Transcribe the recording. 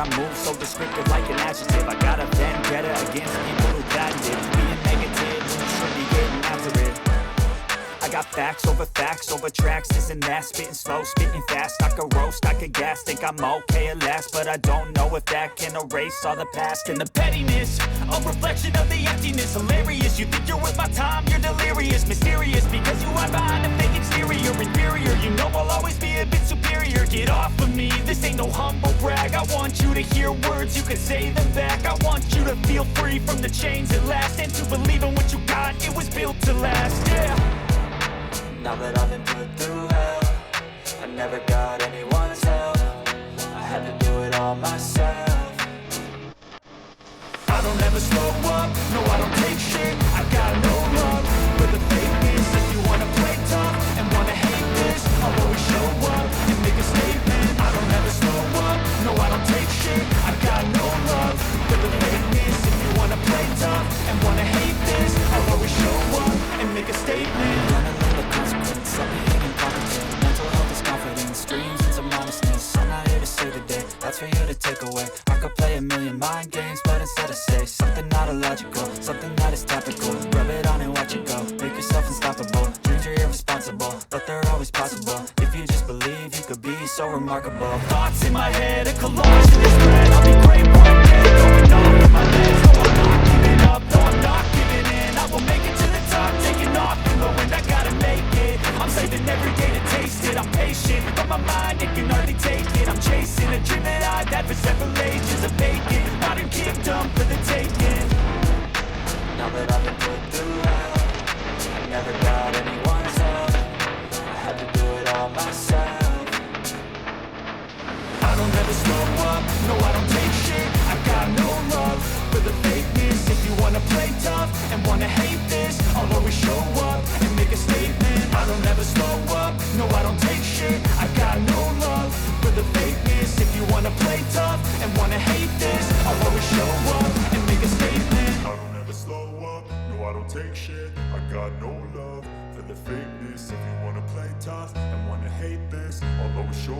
I move so descriptive like an adjective. I got a vendetta against people who patented being negative when you should be getting after it. I got facts over tracks, this and that. Spitting slow, spitting fast, I could roast, I could gas. Think I'm okay at last, but I don't know if that can erase all the past. And the pettiness, a reflection of the emptiness. Hilarious, you think you're worth my time, you're delirious. Mysterious, because you hide behind a fake exterior. Inferior, you know I'll always be a bit superior. Get off of me, this ain't no humble brag. I want you to hear words, you can say them back. I want you to feel free from the chains at last, and to believe in what you got, it was built to last, yeah. Now that I've been put through hell, I never got anyone's help. I had to do it all myself. I don't ever slow up, no I don't take shit. I got no love for the fakeness. If you wanna play tough and wanna hate this, I'll always show up and make a statement. I don't ever slow up, no I don't take shit. I got no love for the fakeness. If you wanna play tough and wanna hate this, I'll always show up and make a statement. Let me hang incompetent. Mental health is confidence, dreams and some honestness. I'm not here to save the day, that's for you to take away. I could play a million mind games, but instead I say something not illogical, something that is topical. Rub it on and watch it go, make yourself unstoppable. Dreams are irresponsible, but they're always possible. If you just believe, you could be so remarkable. Thoughts in my head, a collage in this thread. I'll be great one day, going off in my meds. No, I'm not giving up, no, I'm not giving in. I will make it to the top, taking off in the wind, I gotta make it. I'm saving every day to taste it. I'm patient, but my mind, it can hardly take it. I'm chasing a dream that I've had for several ages. A vacant, modern kingdom for the taking. Now that I've been put through hell, I never got anyone's help. I had to do it all myself. I don't ever slow up, no I don't take shit. I got no love for the fakeness. If you wanna play tough and wanna hate this, I'll always show up and make a statement. I don't ever slow up, no I don't take shit. I got no love for the fakeness. If you wanna play tough and wanna hate this, I'll always show up and make a statement. I don't ever slow up, no I don't take shit. I got no love for the fakeness. If you wanna play tough and wanna hate this, I'll always show